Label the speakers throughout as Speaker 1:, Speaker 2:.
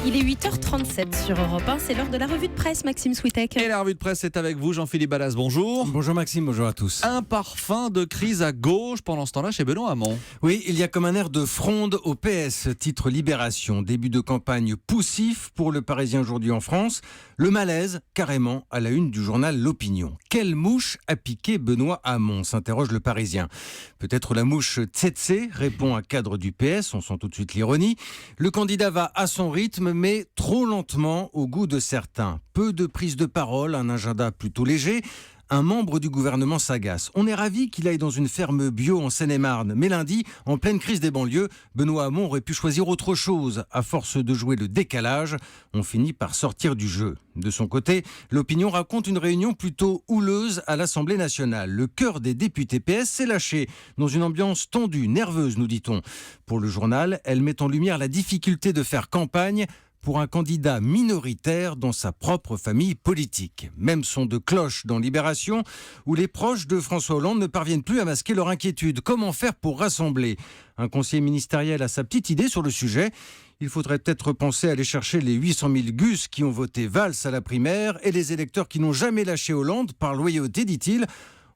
Speaker 1: Il est 8h37 sur Europe 1, c'est l'heure de la revue de presse, Maxime Switek.
Speaker 2: Et la revue de presse est avec vous, Jean-Philippe Ballas, bonjour.
Speaker 3: Bonjour Maxime, bonjour à tous.
Speaker 2: Un parfum de crise à gauche pendant ce temps-là chez Benoît Hamon.
Speaker 3: Oui, il y a comme un air de fronde au PS, titre Libération. Début de campagne poussif pour le Parisien aujourd'hui en France. Le malaise, carrément, à la une du journal L'Opinion. Quelle mouche a piqué Benoît Hamon, s'interroge le Parisien. Peut-être la mouche Tsetse, répond un cadre du PS, on sent tout de suite l'ironie. Le candidat va à son rythme, mais trop lentement au goût de certains. Peu de prise de parole, un agenda plutôt léger. Un membre du gouvernement s'agace. On est ravi qu'il aille dans une ferme bio en Seine-et-Marne. Mais lundi, en pleine crise des banlieues, Benoît Hamon aurait pu choisir autre chose. À force de jouer le décalage, on finit par sortir du jeu. De son côté, l'Opinion raconte une réunion plutôt houleuse à l'Assemblée nationale. Le cœur des députés PS s'est lâché dans une ambiance tendue, nerveuse, nous dit-on. Pour le journal, elle met en lumière la difficulté de faire campagne pour un candidat minoritaire dans sa propre famille politique. Même son de cloche dans Libération, où les proches de François Hollande ne parviennent plus à masquer leur inquiétude. Comment faire pour rassembler ? Un conseiller ministériel a sa petite idée sur le sujet. Il faudrait peut-être penser à aller chercher les 800 000 gus qui ont voté Valls à la primaire et les électeurs qui n'ont jamais lâché Hollande par loyauté, dit-il.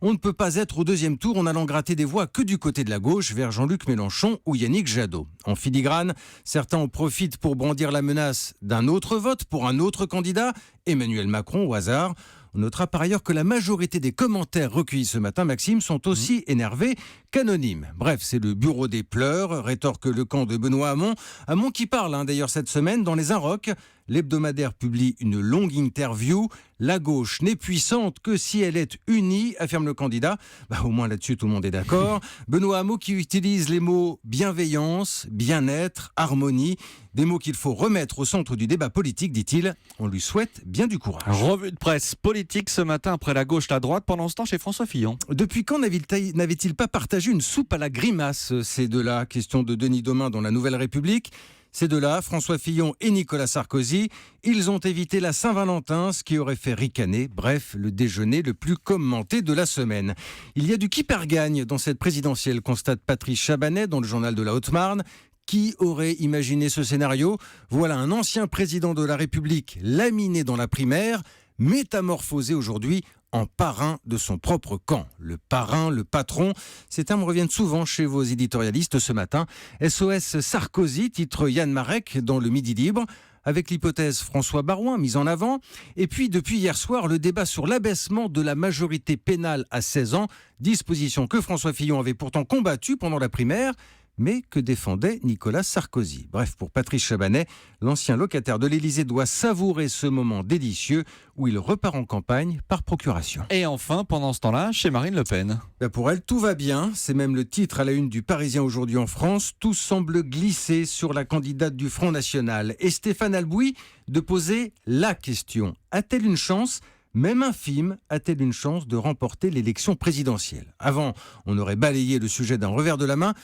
Speaker 3: On ne peut pas être au deuxième tour en allant gratter des voix que du côté de la gauche vers Jean-Luc Mélenchon ou Yannick Jadot. En filigrane, certains en profitent pour brandir la menace d'un autre vote pour un autre candidat, Emmanuel Macron au hasard. On notera par ailleurs que la majorité des commentaires recueillis ce matin, Maxime, sont aussi énervés qu'anonymes. Bref, c'est le bureau des pleurs, rétorque le camp de Benoît Hamon. Hamon qui parle d'ailleurs cette semaine dans Les Inrocks. L'hebdomadaire publie une longue interview. La gauche n'est puissante que si elle est unie, affirme le candidat. Au moins là-dessus, tout le monde est d'accord. Benoît Hamon qui utilise les mots bienveillance, bien-être, harmonie. Des mots qu'il faut remettre au centre du débat politique, dit-il. On lui souhaite bien du courage.
Speaker 2: Revue de presse politique ce matin après la gauche, la droite, pendant ce temps chez François Fillon.
Speaker 3: Depuis quand n'avait-il pas partagé une soupe à la grimace, ces deux-là ? Question de Denis Domain dans La Nouvelle République. Ces deux-là, François Fillon et Nicolas Sarkozy, ils ont évité la Saint-Valentin, ce qui aurait fait ricaner, bref, le déjeuner le plus commenté de la semaine. Il y a du qui perd gagne dans cette présidentielle, constate Patrice Chabanet dans le journal de la Haute-Marne. Qui aurait imaginé ce scénario ? Voilà un ancien président de la République laminé dans la primaire, métamorphosé aujourd'hui en parrain de son propre camp. Le parrain, le patron, ces termes reviennent souvent chez vos éditorialistes ce matin. SOS Sarkozy, titre Yann Marek dans le Midi Libre, avec l'hypothèse François Baroin mise en avant. Et puis, depuis hier soir, le débat sur l'abaissement de la majorité pénale à 16 ans, disposition que François Fillon avait pourtant combattue pendant la primaire, mais que défendait Nicolas Sarkozy. Bref, pour Patrice Chabanet, l'ancien locataire de l'Élysée doit savourer ce moment délicieux où il repart en campagne par procuration.
Speaker 2: Et enfin, pendant ce temps-là, chez Marine Le Pen.
Speaker 3: Pour elle, tout va bien. C'est même le titre à la une du Parisien aujourd'hui en France. Tout semble glisser sur la candidate du Front National. Et Stéphane Albouy de poser la question. A-t-elle une chance ? Même infime, a-t-elle une chance de remporter l'élection présidentielle ? Avant, on aurait balayé le sujet d'un revers de la main.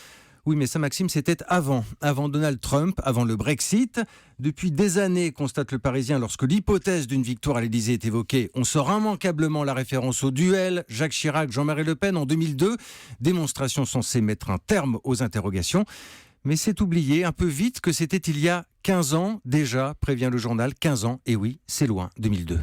Speaker 3: Oui, mais ça, Maxime, c'était avant Donald Trump, avant le Brexit. Depuis des années, constate le Parisien, lorsque l'hypothèse d'une victoire à l'Élysée est évoquée, on sort immanquablement la référence au duel Jacques Chirac-Jean-Marie Le Pen en 2002. Démonstration censée mettre un terme aux interrogations. Mais c'est oublié un peu vite que c'était il y a 15 ans déjà, prévient le journal. 15 ans, et oui, c'est loin, 2002.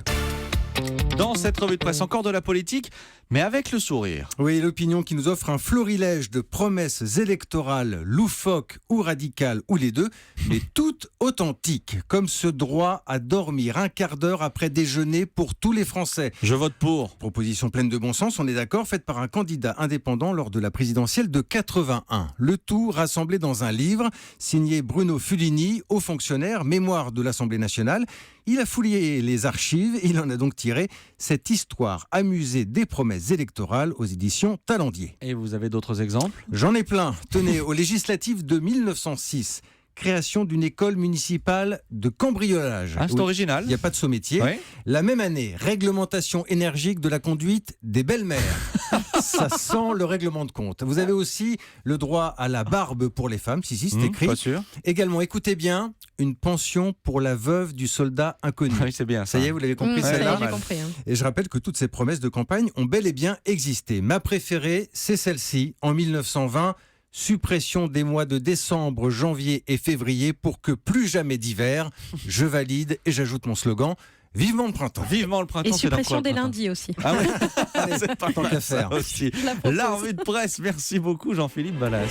Speaker 2: Dans cette revue de presse, encore de la politique, mais avec le sourire.
Speaker 3: Oui, l'Opinion qui nous offre un florilège de promesses électorales loufoques ou radicales, ou les deux, mais toutes authentiques, comme ce droit à dormir un quart d'heure après déjeuner pour tous les Français.
Speaker 2: Je vote pour.
Speaker 3: Proposition pleine de bon sens, on est d'accord, faite par un candidat indépendant lors de la présidentielle de 81. Le tout rassemblé dans un livre, signé Bruno Fulini, haut fonctionnaire, mémoire de l'Assemblée nationale. Il a fouillé les archives, il en a donc tiré cette histoire amusée des promesses électorales aux éditions Talendier.
Speaker 2: Et vous avez d'autres exemples ?
Speaker 3: J'en ai plein. Tenez, aux législatives de 1906, création d'une école municipale de cambriolage.
Speaker 2: Ah, c'est original.
Speaker 3: Il n'y a pas de saut-métier.
Speaker 2: Oui.
Speaker 3: La même année, réglementation énergique de la conduite des belles-mères. Ça sent le règlement de compte. Vous avez aussi le droit à la barbe pour les femmes. Si, c'est écrit.
Speaker 2: Pas sûr.
Speaker 3: Également, écoutez bien, une pension pour la veuve du soldat inconnu.
Speaker 2: Oui, c'est bien ça.
Speaker 3: Ça y est, vous l'avez compris,
Speaker 1: Ça y est,
Speaker 3: celle-là.
Speaker 1: j'ai compris.
Speaker 3: Et je rappelle que toutes ces promesses de campagne ont bel et bien existé. Ma préférée, c'est celle-ci. En 1920, suppression des mois de décembre, janvier et février pour que plus jamais d'hiver. Je valide et j'ajoute mon slogan. Vivement le printemps.
Speaker 2: Vivement le printemps.
Speaker 1: Et
Speaker 2: c'est dans quoi,
Speaker 1: suppression
Speaker 2: le
Speaker 1: des
Speaker 2: printemps
Speaker 1: lundis aussi.
Speaker 2: Ah ouais.
Speaker 3: Allez,
Speaker 2: C'est pas
Speaker 3: tant
Speaker 2: mal
Speaker 3: qu'à
Speaker 2: ça
Speaker 3: faire.
Speaker 2: aussi.
Speaker 1: Je la propose.
Speaker 2: La revue de presse. Merci beaucoup Jean-Philippe Ballas.